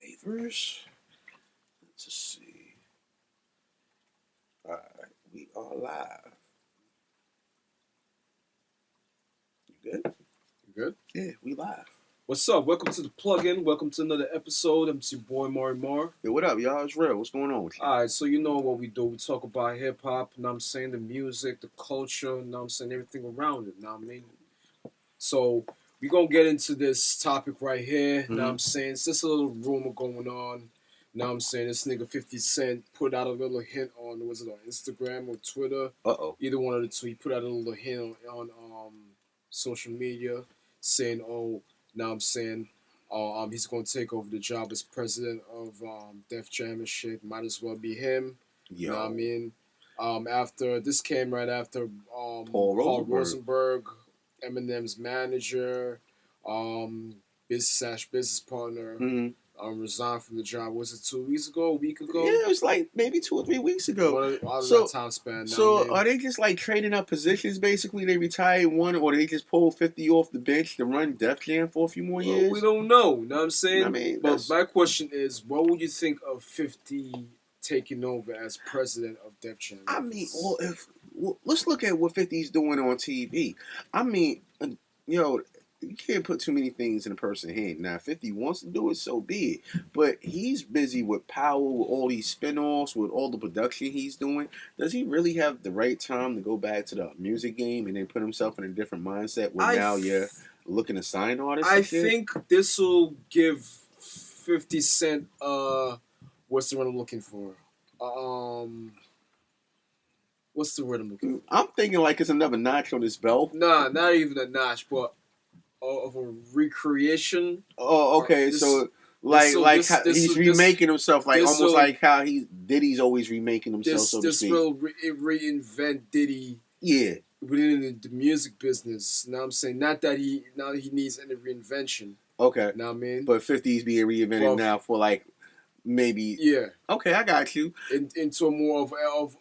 Avers. Let's see. All right, we are live. You good? You good? Yeah, we live. What's up? Welcome to the plug-in. Welcome to another episode. I'm your boy Mari Mar. Yo, what up, y'all? It's real. What's going on with you? Alright, so you know what we do. We talk about hip-hop, you know what I'm saying, the music, the culture, you know what I'm saying, everything around it, you know what I mean? So we're going to get into this topic right here, you know what I'm saying? It's just a little rumor going on. You know what I'm saying? This nigga 50 Cent put out a little hint on, was it on Instagram or Twitter? Uh-oh. Either one of the two. He put out a little hint on social media saying, oh, now I'm saying he's going to take over the job as president of Def Jam and shit. Might as well be him. Yo. You know what I mean? After this came right after Paul Rosenberg, Eminem's manager, business partner, resigned from the job. Was it 2 weeks ago? A week ago? Yeah, it was like maybe 2 or 3 weeks ago. That time span. So are they just like trading up positions? Basically, they retired one, or they just pulled 50 off the bench to run Def Jam for a few more years? We don't know. You know what I'm saying? I mean, but my question is, what would you think of 50 taking over as president of Def Jam? I mean, let's look at what 50's doing on TV. I mean, you can't put too many things in a person's hand. Now, 50 wants to do it, so be it. But he's busy with Power, with all these spinoffs, with all the production he's doing. Does he really have the right time to go back to the music game and then put himself in a different mindset where now you're looking to sign artists? I think this will give 50 Cent, what's the word I'm looking for? What's the word I'm looking for? I'm thinking like it's another notch on his belt. Nah, not even a notch, but of a recreation. Oh, okay. So he's remaking himself, like almost like how Diddy's always remaking himself. So to speak. This will reinvent Diddy. Yeah. Within the music business. You know what I'm saying? Not that he needs any reinvention. Okay. You know what I mean? But 50's being reinvented now for like maybe. Yeah. Okay, I got you. Into a more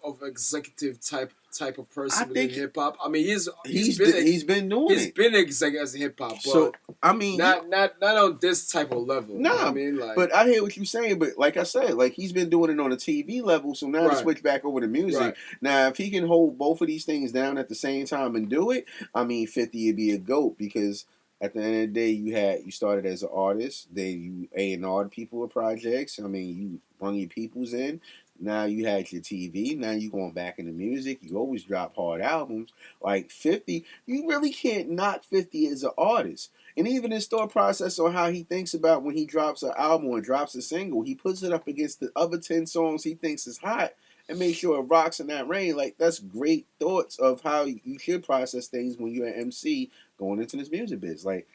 of executive type of person within hip hop. I mean, he's been doing it. He's been executive as a hip hop, but so I mean, not on this type of level. No, you know what I mean, like, but I hear what you're saying. But like I said, like he's been doing it on a TV level. So now to switch back over to music. Right. Now, if he can hold both of these things down at the same time and do it, I mean, 50 would be a GOAT because. At the end of the day, you started as an artist, then you A&R'd people with projects. I mean, you bring your peoples in. Now you had your TV. Now you going back into music. You always drop hard albums. Like 50, you really can't knock 50 as an artist. And even his thought process on how he thinks about when he drops an album or drops a single, he puts it up against the other 10 songs he thinks is hot and make sure it rocks in that rain. Like, that's great thoughts of how you should process things when you're an MC going into this music biz. Like,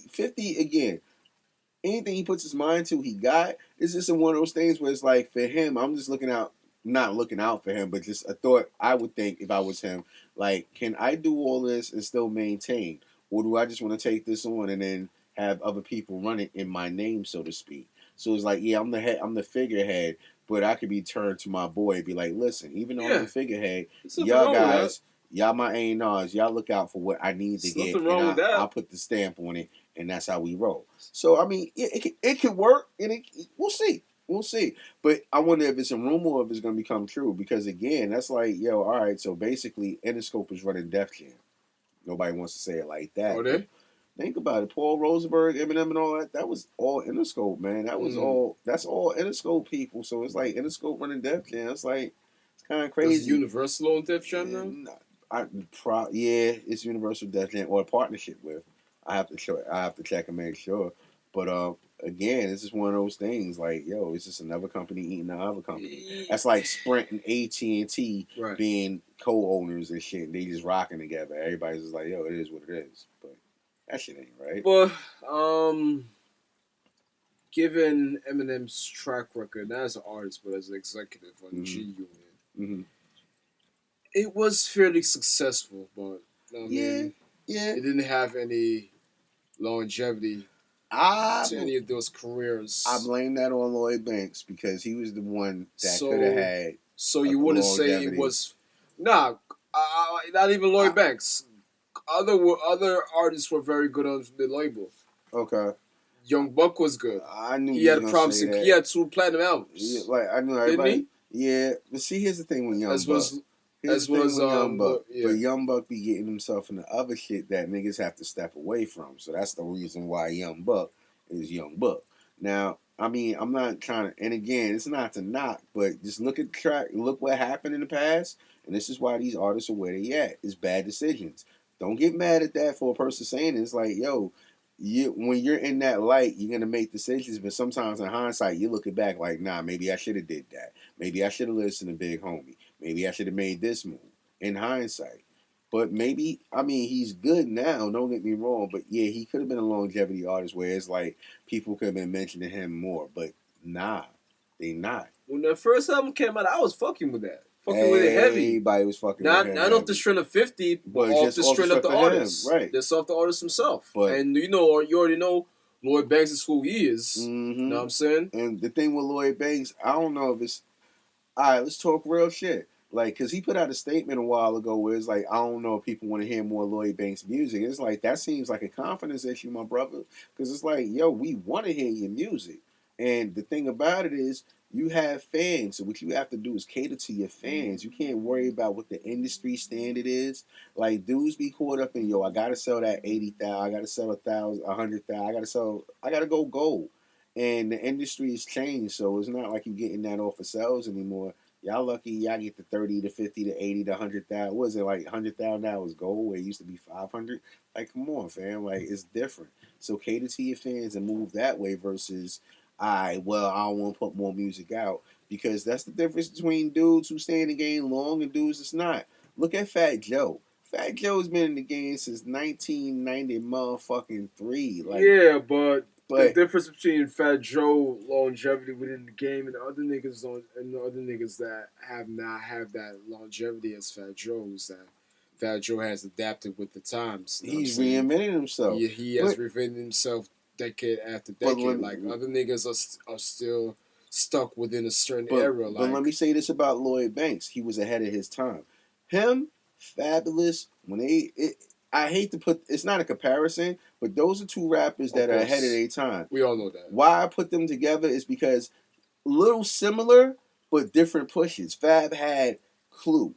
50, again, anything he puts his mind to, he got. It's just one of those things where it's like, for him, I'm just not looking out for him, but just a thought I would think if I was him, like, can I do all this and still maintain? Or do I just want to take this on and then have other people run it in my name, so to speak? So it's like, yeah, I'm the figurehead, but I could be turned to my boy and be like, listen, even though I'm the figurehead, y'all guys, y'all my A&Rs, y'all look out for what I need to get, and I'll put the stamp on it, and that's how we roll. So, I mean, it could work, and we'll see. We'll see. But I wonder if it's a rumor or if it's going to become true, because, again, that's like, yo, all right, so basically, Interscope is running Def Jam. Nobody wants to say it like that. Oh, they? Think about it. Paul Rosenberg, Eminem, and all that. That was all Interscope, man. That was all. That's all Interscope people. So it's like Interscope running Def Jam. It's like it's kind of crazy. Is Universal on Def Jam now? Yeah, it's Universal Def Jam or a partnership with. I have to check and make sure. But again, it's just one of those things. Like, yo, it's just another company eating another company. That's like Sprint and AT&T being co-owners and shit. They just rocking together. Everybody's just like, yo, it is what it is. But that shit ain't right. But given Eminem's track record, not as an artist but as an executive on G Unit, it was fairly successful. But I mean, it didn't have any longevity to any of those careers. I blame that on Lloyd Banks because he was the one that could have had. So you wouldn't say it was not even Lloyd Banks. Other artists were very good on the label. Okay. Young Buck was good. I knew He you had a was gonna say promising. that. He had 2 platinum albums. Yeah, like I knew Didn't everybody. he? Yeah, but see, here's the thing with Young Buck. Here's the thing with Young Buck. Yeah. But Young Buck be getting himself into other shit that niggas have to step away from. So that's the reason why Young Buck is Young Buck. Now, I mean, I'm not trying to, and again, it's not to knock, but just look at the track, look what happened in the past, and this is why these artists are where they at. It's bad decisions. Don't get mad at that for a person saying it. It's like, yo, when you're in that light, you're gonna make decisions, but sometimes in hindsight, you look it back like, nah, maybe I should have did that. Maybe I should have listened to Big Homie. Maybe I should have made this move in hindsight. But maybe, I mean, he's good now. Don't get me wrong, but yeah, he could have been a longevity artist where it's like people could have been mentioning him more. But nah, they not. When that first album came out, I was fucking with that. Fucking with it heavy. Everybody was fucking with him. Not off the strength of 50, but off the strength of the artist. Right. Just off the artist himself. But, and you already know Lloyd Banks is who he is. Mm-hmm. You know what I'm saying? And the thing with Lloyd Banks, I don't know if it's... All right, let's talk real shit. Like, because he put out a statement a while ago where it's like, I don't know if people want to hear more Lloyd Banks music. It's like, that seems like a confidence issue, my brother. Because it's like, yo, we want to hear your music. And the thing about it is, you have fans. So what you have to do is cater to your fans. You can't worry about what the industry standard is. Like, dudes be caught up in, yo, I got to sell that 80,000. I got to sell 1,000, 100,000. I got to go gold. And the industry has changed. So it's not like you're getting that off of sales anymore. Y'all lucky y'all get the 30 to 50 to 80 to 100,000. What was it, like $100,000 gold where it used to be 500? Like, come on, fam. Like, it's different. So cater to your fans and move that way versus, I don't want to put more music out. Because that's the difference between dudes who stay in the game long and dudes that's not. Look at Fat Joe. Fat Joe's been in the game since 1990 motherfucking 3. Like, yeah, but the difference between Fat Joe longevity within the game and the other niggas that have not have that longevity as Fat Joe is that Fat Joe has adapted with the times. He's reinvented himself. Yeah, he has reinvented himself decade after decade. Like other niggas are still stuck within a certain era. But let me say this about Lloyd Banks: he was ahead of his time. Him, Fabulous. I hate to put, it's not a comparison, but those are two rappers that are ahead of their time. We all know that. Why I put them together is because little similar but different pushes. Fab had Clue.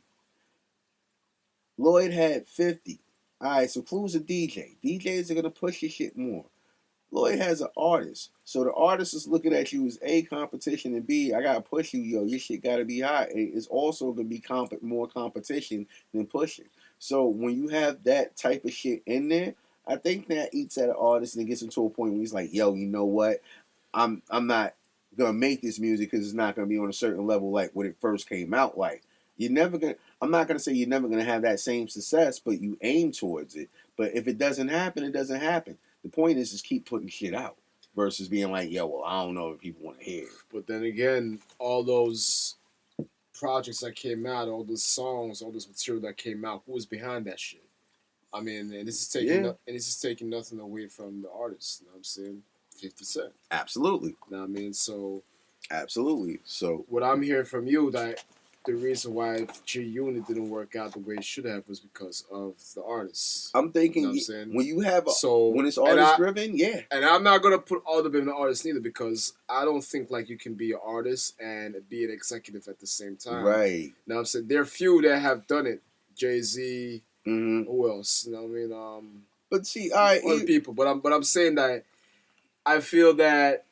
Lloyd had 50. All right, so Clue's a DJ. DJs are gonna push your shit more. Lloyd has an artist. So the artist is looking at you as A, competition, and B, I gotta push you, yo. Your shit gotta be hot. It's also gonna be more competition than pushing. So when you have that type of shit in there, I think that eats at an artist and it gets him to a point where he's like, yo, you know what? I'm not gonna make this music because it's not gonna be on a certain level like when it first came out. Like, I'm not gonna say you're never gonna have that same success, but you aim towards it. But if it doesn't happen, it doesn't happen. The point is just keep putting shit out versus being like, yo, well, I don't know if people want to hear it. But then again, all those projects that came out, all those songs, all this material that came out, who was behind that shit? I mean, and this is taking nothing away from the artist. You know what I'm saying? 50 Cent. Absolutely. You know what I mean? So absolutely. So what I'm hearing from you that the reason why G Unit didn't work out the way it should have was because of the artists. I'm thinking, you know what I'm saying? When you have when it's artist driven, yeah. And I'm not gonna put all the blame on the artist neither because I don't think like you can be an artist and be an executive at the same time. Right. You know what I'm saying? There are few that have done it. Jay-Z, who else? You know what I mean? But see, other people. But I'm saying that I feel that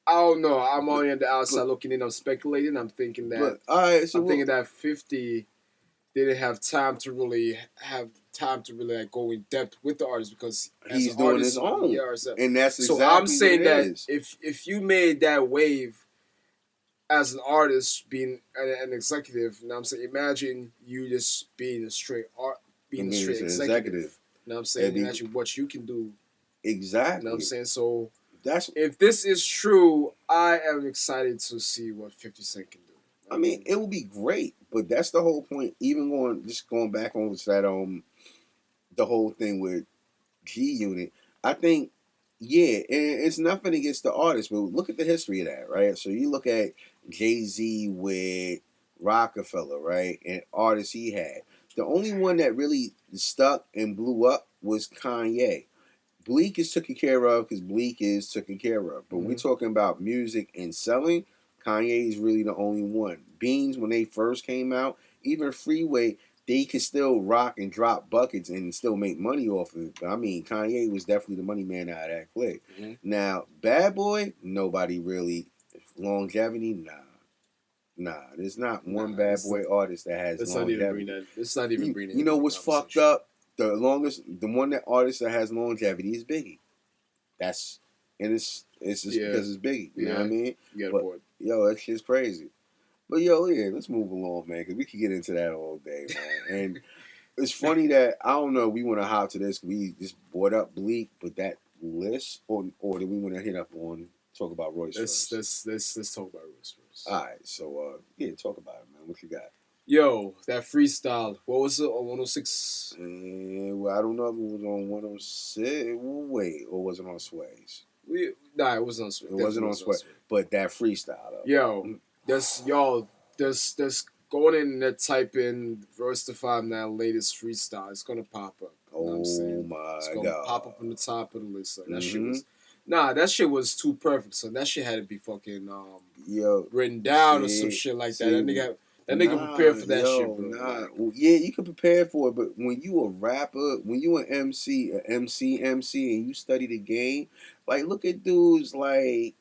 I don't know. I'm only on the outside looking in. I'm speculating. I'm thinking that. Thinking that 50 didn't have time to really like go in depth with the artist because he's doing artist, his own, and that's exactly so I'm saying what it that is. if you made that wave as an artist, being an executive, you know what I'm saying, imagine you just being a straight executive. You know what I'm saying? Imagine what you can do. Exactly. You know what I'm saying? So if this is true, I am excited to see what 50 Cent can do. I mean, it will be great, but that's the whole point. Even going back over to that the whole thing with G Unit, I think, yeah, it's nothing against the artist, but look at the history of that, right? So you look at Jay-Z with Rockefeller, right, and artists he had. The only one that really stuck and blew up was Kanye. Bleak is taken care of because Bleak is taken care of. But we're talking about music and selling. Kanye is really the only one. Beans, when they first came out, even Freeway, they could still rock and drop buckets and still make money off of it. But I mean, Kanye was definitely the money man out of that clique. Now, Bad Boy, nobody really. Longevity, nah. There's not one Bad Boy artist that has longevity. It's not even bringing. You know what's fucked up? The one that artist that has longevity is Biggie. It's just because it's Biggie. You know what I mean? But yo, that shit's crazy. But yo, yeah, let's move along, man, because we could get into that all day, man. And it's funny that I don't know. We want to hop to this. We just brought up Bleak, but that list, or do we want to hit up on talk about Royce first? Let's talk about Royce first. All right, so yeah, talk about it, man. What you got? Yo, that freestyle. What was it on 106? Well, I don't know if it was on 106. Wait, or was it on Sways? It wasn't on Sways. It wasn't on Sways, but that freestyle though. Yo, that's going in and type in verse to 5-9 latest freestyle. It's gonna pop up. You know what I'm saying? It's gonna pop up on the top of the list. Like, that shit was. That shit was too perfect. So that shit had to be fucking written down or some shit like that. That nigga prepared for that shit, bro. Well, yeah, you can prepare for it, but when you a rapper, when you an MC, and you study the game, like look at dudes like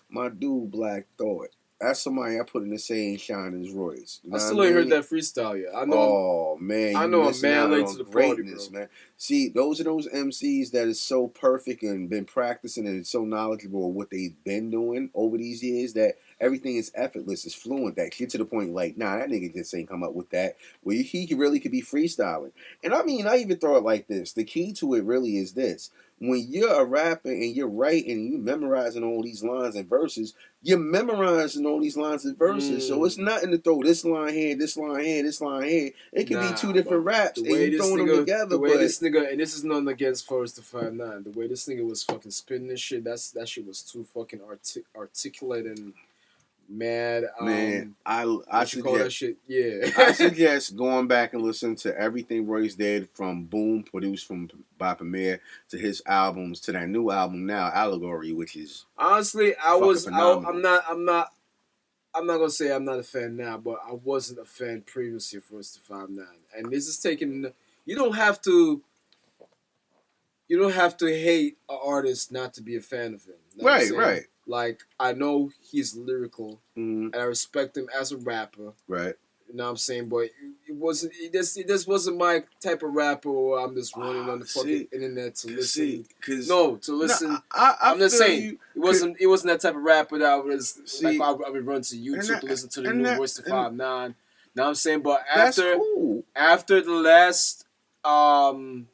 my dude Black Thought. That's somebody I put in the same shine as Royce. I still ain't heard that freestyle yet. I know. Oh man, I know a man late to the party, bro. Man. See, those are those MCs that is so perfect and been practicing and so knowledgeable of what they've been doing over these years that everything is effortless, it's fluent. That shit to the point like, nah, that nigga just ain't come up with that. Well, he really could be freestyling. And I mean, I even throw it like this. The key to it really is this. When you're a rapper and you're writing and you're memorizing all these lines and verses, you're memorizing all these lines and verses. So it's nothing to throw this line here, this line here, this line here. It could be two different raps and you throwing them together. The way this nigga, and this is nothing against Forrest the 5'9", the way this nigga was fucking spinning this shit, that shit was too fucking articulate and mad. Man, I suggest call that shit. Yeah, I suggest going back and listening to everything Royce did from Boom, produced by Premier, to his albums, to that new album now, Allegory, which is honestly, I'm not gonna say I'm not a fan now, but I wasn't a fan previously for Forrest the 5'9", and this is taking. You don't have to hate an artist not to be a fan of him. You know right. Like, I know he's lyrical, and I respect him as a rapper. Right. You know what I'm saying? But it just wasn't my type of rapper where I'm just running on the fucking internet to listen. I'm just saying, it wasn't that type of rapper that I was, I would run to YouTube to listen to the new Royce the 5'9". You know what I'm saying? But after the last album,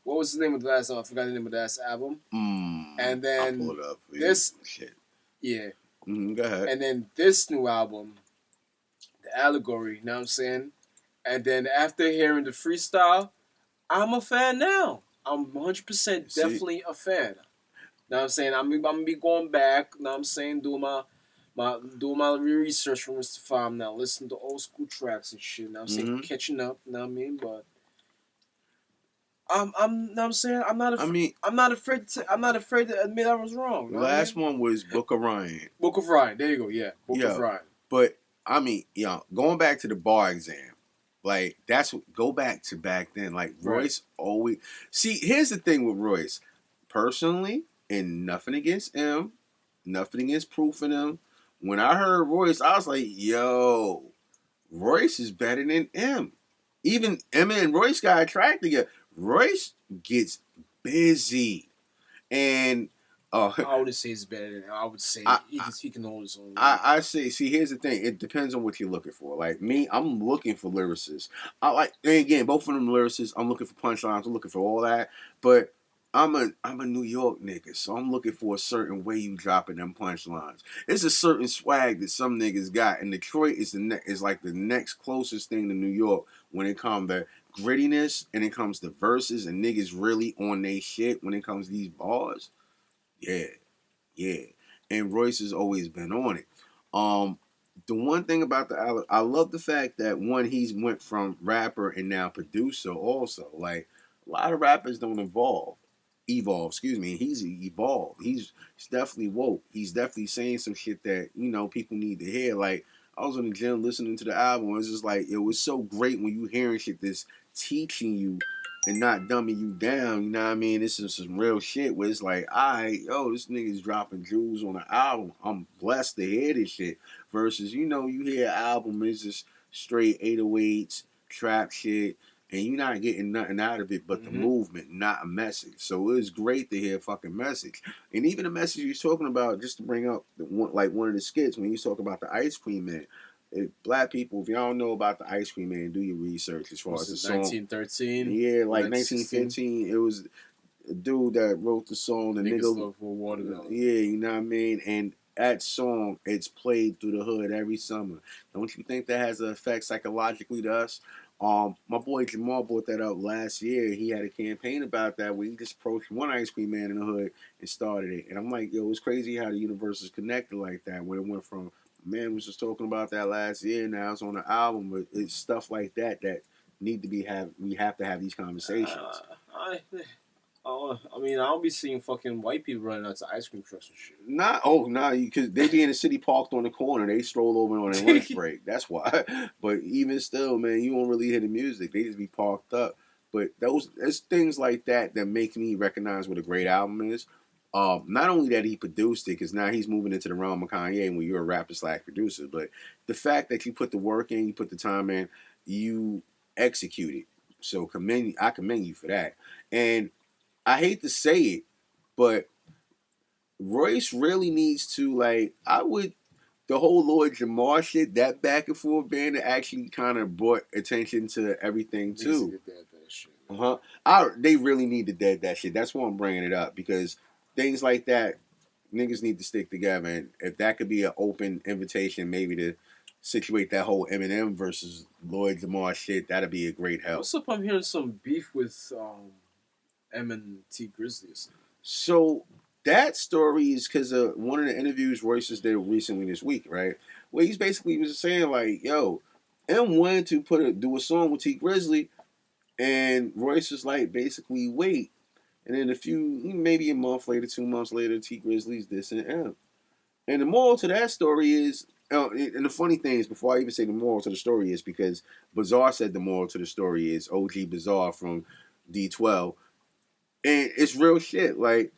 what was the name of the last album? I forgot the name of the last album. And then I'll pull it up. This, shit. Yeah. Go ahead. And then this new album, the Allegory. You know what I'm saying? And then after hearing the freestyle, I'm a fan now. I'm 100% definitely a fan. You know what I'm saying? I'm gonna be going back. You know what I'm saying? Doing my research from Mr. Farm now. Listening to old school tracks and shit. You know what I'm saying? Catching up. You know what I mean? But I'm not afraid to admit I was wrong. The last one was Book of Ryan. Book of Ryan. There you go. Yeah. Book of Ryan. But I mean, going back to the bar exam, like go back to back then. Like Royce always see. Here's the thing with Royce, personally, and nothing against him, nothing against Proof in him. When I heard Royce, I was like, yo, Royce is better than M. Even Emma and Royce got a track together. Royce gets busy, and I wouldn't say he's better than him. I would say he can hold his own. I say, see, here's the thing. It depends on what you're looking for. Like me, I'm looking for lyricists. And again, both of them lyricists. I'm looking for punchlines. I'm looking for all that. But I'm a New York nigga, so I'm looking for a certain way you dropping them punchlines. It's a certain swag that some niggas got, and Detroit is like the next closest thing to New York when it comes to grittiness and it comes to verses and niggas really on they shit when it comes to these bars. Yeah. And Royce has always been on it. The one thing about I love the fact that he's went from rapper and now producer also. Like, A lot of rappers don't evolve. Excuse me. He's evolved. He's definitely woke. He's definitely saying some shit that people need to hear. Like I was in the gym listening to the album. It's just like it was so great when you hearing shit that's teaching you and not dumbing you down. You know what I mean? This is some real shit where it's like, alright, yo, this nigga's dropping jewels on the album. I'm blessed to hear this shit. Versus, you hear an album, it's just straight 808s, trap shit, and you're not getting nothing out of it but the movement, not a message. So it was great to hear a fucking message. And even the message he was talking about, just to bring up one of the skits when you talk about the ice cream man. If black people, if y'all don't know about the ice cream man, do your research as far as the song. 1913. Yeah, like 1915. It was a dude that wrote the song. The nigga love for watermelon. Yeah, you know what I mean? And that song, it's played through the hood every summer. Don't you think that has an effect psychologically to us? My boy Jamal brought that up last year. He had a campaign about that where he just approached one ice cream man in the hood and started it. And I'm like, yo, it's crazy how the universe is connected like that. Where it went from man was just talking about that last year, now it's on the album, but it's stuff like that need to be we have to have these conversations. I mean, I don't be seeing fucking white people running out to ice cream trucks and shit. Because they be in the city parked on the corner. They stroll over on their lunch break. That's why. But even still, man, you won't really hear the music. They just be parked up. But there's things like that make me recognize what a great album is. Not only that he produced it, because now he's moving into the realm of Kanye when you're a rapper / producer, but the fact that you put the work in, you put the time in, you execute it. So I commend you for that. And I hate to say it, but Royce really needs to the whole Lord Jamar shit, that back and forth band that actually kind of brought attention to everything too. They really need to dead that shit. That's why I'm bringing it up, because things like that, niggas need to stick together. And if that could be an open invitation, maybe to situate that whole Eminem versus Lloyd Jamar shit, that'd be a great help. What's up? I'm hearing some beef with M and T Grizzly or something. So that story is because of one of the interviews Royce did recently this week, right? Where he's basically was saying like, yo, M wanted to do a song with T Grizzly, and Royce is like, basically wait. And then maybe a month later, 2 months later, T Grizzly's dissing M. And the moral to that story is, and the funny thing is, before I even say the moral to the story is, because Bizarre said the moral to the story is OG Bizarre from D12. And it's real shit. Like,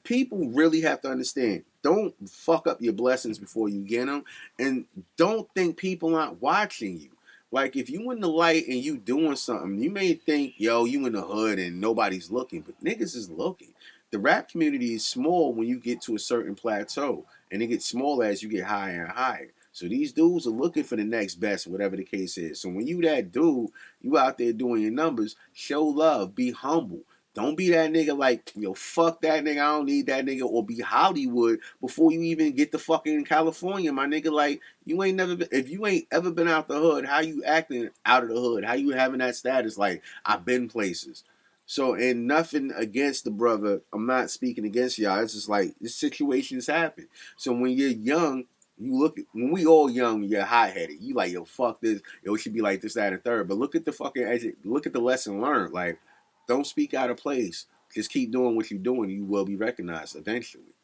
people really have to understand. Don't fuck up your blessings before you get them. And don't think people aren't watching you. Like, if you in the light and you doing something, you may think, yo, you in the hood and nobody's looking. But niggas is looking. The rap community is small when you get to a certain plateau. And it gets smaller as you get higher and higher. So these dudes are looking for the next best, whatever the case is. So when you that dude, you out there doing your numbers, show love, be humble. Don't be that nigga like, yo, fuck that nigga, I don't need that nigga, or be Hollywood before you even get to fucking California, my nigga. Like, if you ain't ever been out the hood, how you acting out of the hood? How you having that status? Like, I've been places. So, and nothing against the brother. I'm not speaking against y'all. It's just like, this situations happen. So when you're young, when we all young, you're hot-headed. You like, yo, fuck this. Yo, it should be like this, that, and third. But look at the lesson learned. Like, don't speak out of place. Just keep doing what you're doing. You will be recognized eventually.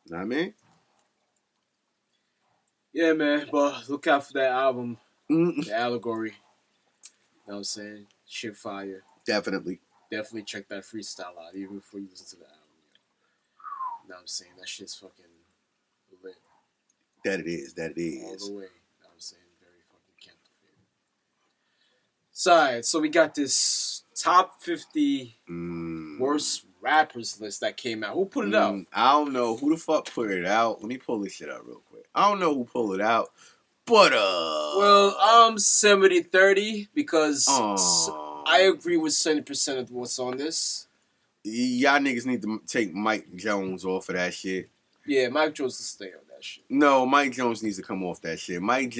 You know what I mean? Yeah, man. But look out for that album, The Allegory. You know what I'm saying? Shit fire. Definitely check that freestyle out, even before you listen to the album. You know what I'm saying? That shit's fucking lit. That it is. All the way. You know what I'm saying? Very fucking captivating. So we got this top 50 worst rappers list that came out. Who put it out? I don't know who the fuck put it out. Let me pull this shit out real quick. I don't know who pulled it out, but well, I'm 70-30 because I agree with 70% of what's on this. Y'all niggas need to take Mike Jones off of that shit. Yeah, Mike Jones will stay on that shit. No, Mike Jones needs to come off that shit. Mike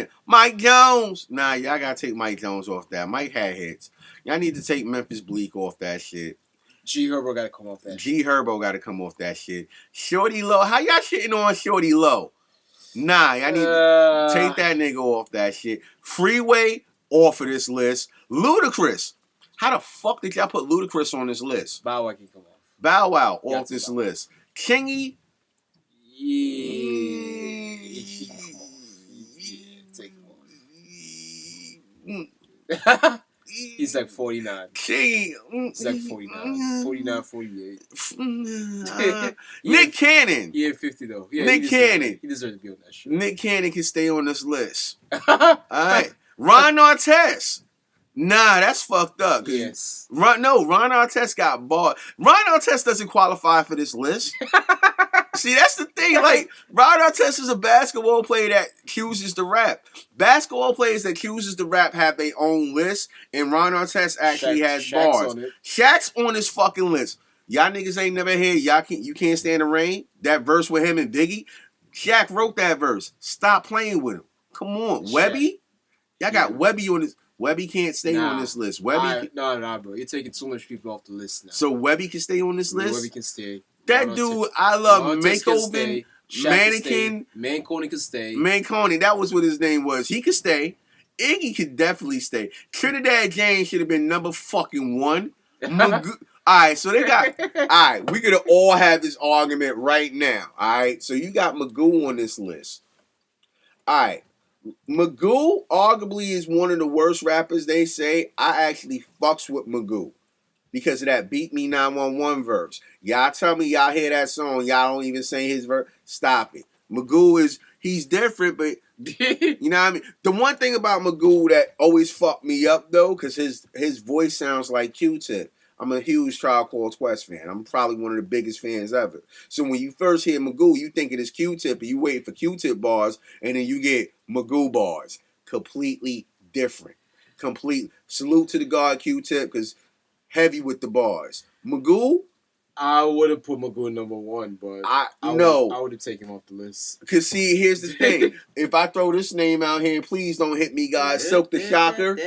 Jones! Nah, y'all gotta take Mike Jones off that. Mike had hits. Y'all need to take Memphis Bleak off that shit. G Herbo gotta come off that shit. G Herbo gotta come off that shit. Shorty Low, how y'all shitting on Shorty Low? Nah, y'all need to take that nigga off that shit. Freeway off of this list. Ludacris. How the fuck did y'all put Ludacris on this list? Bow Wow can come off. Bow Wow off this list. Kingy. Yeah. Take him off. He's like 49. Kingy. He's like 49. 49, 48. Nick Cannon. He had 50 though. Yeah, Nick Cannon. He deserves to be on that shit. Nick Cannon can stay on this list. Alright. Ron Artest. Nah, that's fucked up. Yes. Ron Artest got bought. Ron Artest doesn't qualify for this list. See, that's the thing. Like, Ron Artest is a basketball player that chooses to rap. Basketball players that chooses to rap have their own list, and Ron Artest actually has bars. Shaq's on this fucking list. Y'all niggas ain't never heard You Can't Stand the Rain. That verse with him and Biggie. Shaq wrote that verse. Stop playing with him. Come on. Shaq. Webby? Y'all got Webby on this. Webby can't stay on this list. Webby. No, bro. You're taking too much people off the list now. So Webby can stay on this list? Webby can stay. That dude, I love Makeover, Mannequin. Manconi can stay. Manconi, that was what his name was. He could stay. Iggy could definitely stay. Trinidad James should have been number fucking 1. Alright, so they got... Alright, we could all have this argument right now. Alright, so you got Magoo on this list. Alright. Magoo arguably is one of the worst rappers, they say. I actually fucks with Magoo because of that Beat Me 911 verse. Y'all tell me y'all hear that song, y'all don't even sing his verse. Stop it. Magoo he's different, but you know what I mean? The one thing about Magoo that always fucked me up, though, because his voice sounds like Q-Tip. I'm a huge Tribe Called Quest fan. I'm probably one of the biggest fans ever. So when you first hear Magoo, you think it is Q-Tip, and you wait for Q-Tip bars, and then you get Magoo bars. Completely different. Complete. Salute to the God Q-Tip, because heavy with the bars. Magoo? I would have put Magoo number 1, but I would have taken him off the list. Because, see, here's the thing. If I throw this name out here, please don't hit me, guys. Silk the Shocker.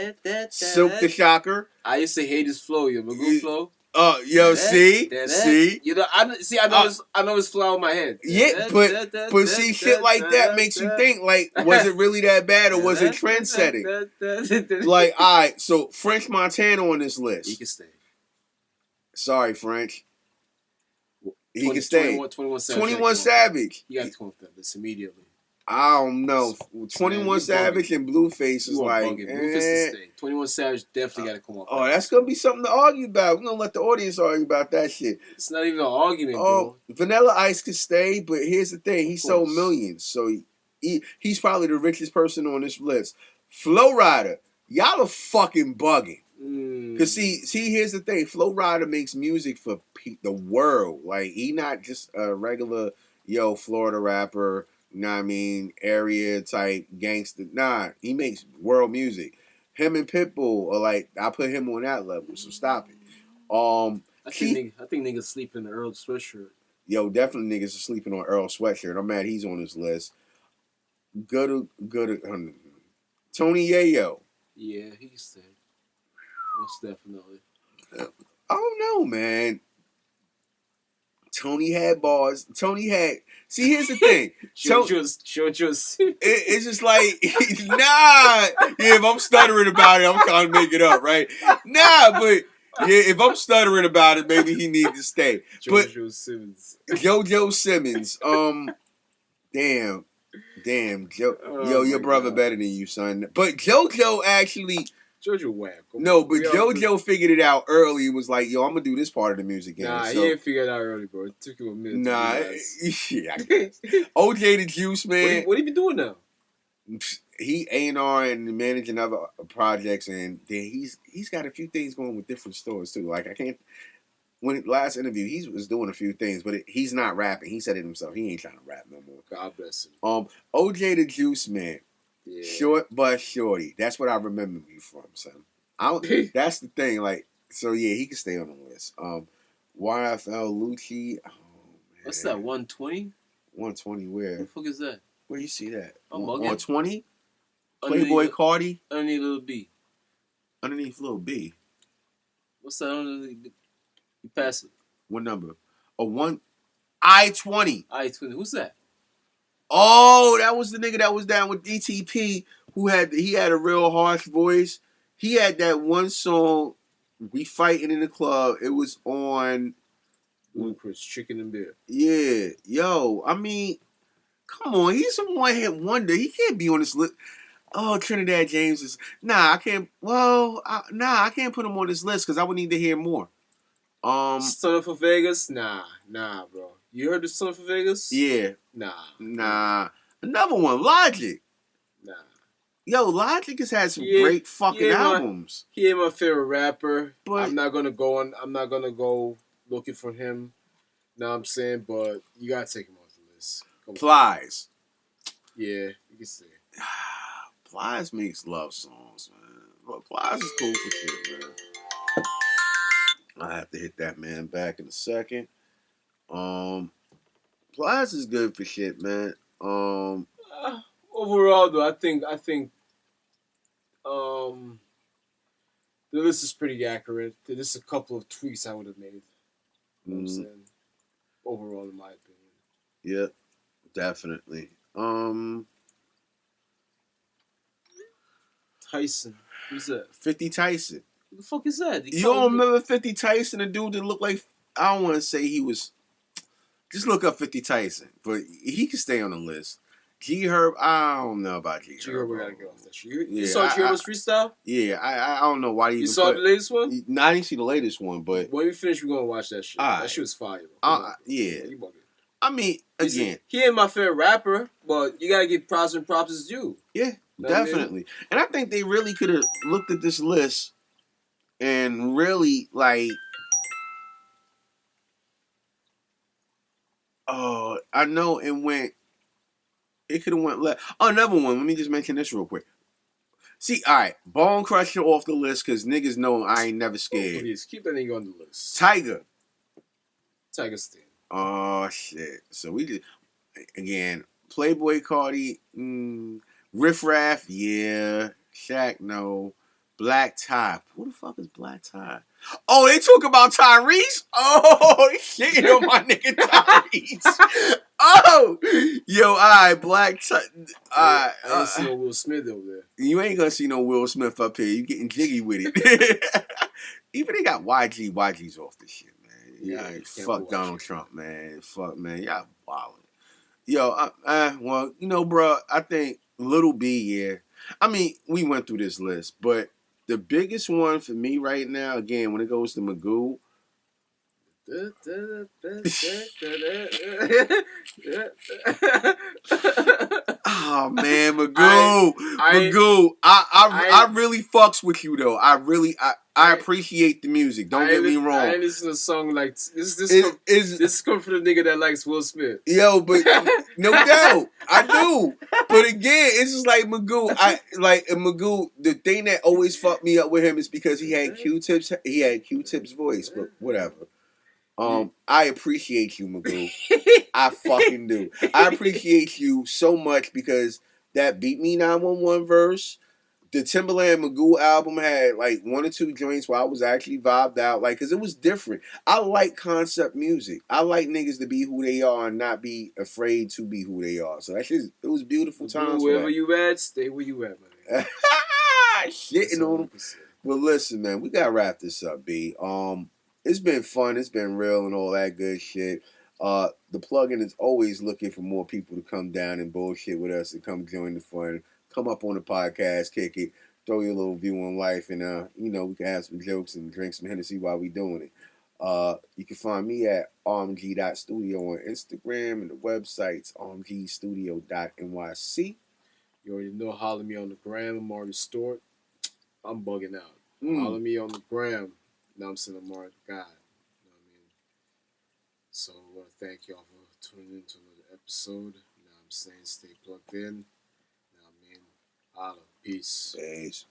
Silk the Shocker. I used to hate his flow, your Magoo flow. See? You know, I know his flow in my head. Yeah, but see, shit like that makes you think, like, was it really that bad or was it trend setting? Like, all right, so French Montana on this list. He can stay. Sorry, French. He can stay. 21 Savage. You got to come off that list immediately. I don't know. 21 Savage and Blueface is like... Blueface stay. 21 Savage definitely got to come off. Oh, that's going to be something to argue about. We're going to let the audience argue about that shit. It's not even an argument, bro. Vanilla Ice could stay, but here's the thing. He sold millions, so he's probably the richest person on this list. Flo Rida. Y'all are fucking bugging. Because, see, here's the thing. Flo Rida makes music for the world. Like, he not just a regular, Florida rapper, you know what I mean, area type gangster. Nah, he makes world music. Him and Pitbull are like, I put him on that level, so stop it. I think niggas sleep in the Earl Sweatshirt. Yo, definitely niggas are sleeping on Earl Sweatshirt. I'm mad he's on this list. Good. Tony Yayo. Yeah, he can stay. Most definitely. I don't know, man. Tony had bars. See, here's the thing. It's just like, nah. Yeah, if I'm stuttering about it, I'm trying to make it up, right? Nah, but yeah, if I'm stuttering about it, maybe he needs to stay. JoJo Simmons. Damn, your brother better than you, son. But JoJo actually. JoJo whack. No, but JoJo figured it out early. He was like, yo, I'm going to do this part of the music game. Nah, he didn't figure it out early, bro. It took him a minute. Nah, yeah, I guess. OJ the Juice, man. What he be doing now? He A&R and managing other projects, and then he's got a few things going with different stores, too. Like, I can't... When last interview, he was doing a few things, but he's not rapping. He said it himself. He ain't trying to rap no more. God bless him. OJ the Juice, man. Yeah. Short but shorty. That's what I remember you from, son. That's the thing. Like, so yeah, he can stay on the list. YFL Lucci. Oh, man. What's that? 120? 120 where? Where the fuck is that? Where you see that? On 120? Playboy Cardi? Underneath Little B. Underneath Little B. What's that underneath? You pass it. What number? I-20. I-20. Who's that? Oh, that was the nigga that was down with DTP he had a real harsh voice. He had that one song, We fighting in the club. It was on Ludacris, Chicken and Beer. Yeah, yo. I mean, come on. He's a one-hit wonder. He can't be on this list. Oh, Trinidad James is I can't. Well, I can't put him on this list because I would need to hear more. Stunner for Vegas? Nah, bro. You heard the Stunner for Vegas? Yeah. Nah. Another one, Logic. Nah. Yo, Logic has had some great fucking albums. He ain't my favorite rapper. But I'm not gonna go looking for him. Know what I'm saying? But you gotta take him off the list. Plies. Yeah, you can say. Plies makes love songs, man. Well, Plies is cool for shit, man. I have to hit that man back in a second. Plies is good for shit, man. Overall, though, I think the list is pretty accurate. There's just a couple of tweaks I would have made. You know what I'm saying? Overall, in my opinion. Yeah, definitely. Tyson. Who's that? 50 Tyson. Who the fuck is that? You don't remember 50 Tyson, the dude that looked like, I don't want to say he was, just look up 50 Tyson, but he can stay on the list. G Herb, I don't know about G Herb. G Herb, we gotta get off that shit. You saw G Herb's freestyle? Yeah, I don't know why you saw the latest one? No, I didn't see the latest one, but when we finish, we're gonna watch that shit. That shit was fire. Yeah. I mean, again, he ain't my favorite rapper, but you gotta give props and props is due. Yeah, definitely. I mean? And I think they really could have looked at this list and really I know it could have went left. Oh, another one. Let me just mention this real quick. See, all right, Bone Crusher off the list because niggas know I ain't never scared. Please keep that nigga on the list. Tiger Stain. Oh shit. So we just again Playboy Cardi, Riff Raff, yeah. Shaq, no. Black Tie. Who the fuck is Black Tie? Oh, they talk about Tyrese? Oh, shit on my nigga Tyrese. Oh, yo, all right, Black Tie. I ain't see no Will Smith over there. You ain't gonna see no Will Smith up here. You getting jiggy with it. Even they got YG's off this shit, man. Yeah, fuck Donald Trump, man. Fuck, man. Y'all wildin'. Yo, well, you know, bro, I think Little B, yeah. I mean, we went through this list, but the biggest one for me right now, again, when it goes to Magoo. Oh man, Magoo. I really fucks with you though. I appreciate the music. Don't get me wrong. I ain't listen to a song like this is coming from the nigga that likes Will Smith. Yo, but no doubt, I do. But again, it's just like Magoo. Magoo. The thing that always fucked me up with him is because he had Q-Tip's. He had Q-Tip's voice, but whatever. I appreciate you, Magoo. I fucking do. I appreciate you so much because that Beat Me 911 verse, the Timberland Magoo album had like one or two joints where I was actually vibed out, like, cause it was different. I like concept music. I like niggas to be who they are and not be afraid to be who they are. So that shit, it was beautiful times. Wherever you at, stay where you at, man. Shitting on them. But listen, man, we gotta wrap this up, B. It's been fun. It's been real and all that good shit. The plugin is always looking for more people to come down and bullshit with us and come join the fun. Come up on the podcast, kick it, throw your little view on life, and we can have some jokes and drink some Hennessy while we doing it. You can find me at rmg.studio on Instagram, and the website's rmgstudio.nyc. You already know, holler me on the gram. I'm already stored. I'm bugging out. Holler me on the gram. Now I'm saying I'm already God. You know what I mean? So I want to thank y'all for tuning in to another episode. You know what I'm saying? Stay plugged in. You know what I mean? Holla. Peace. Peace.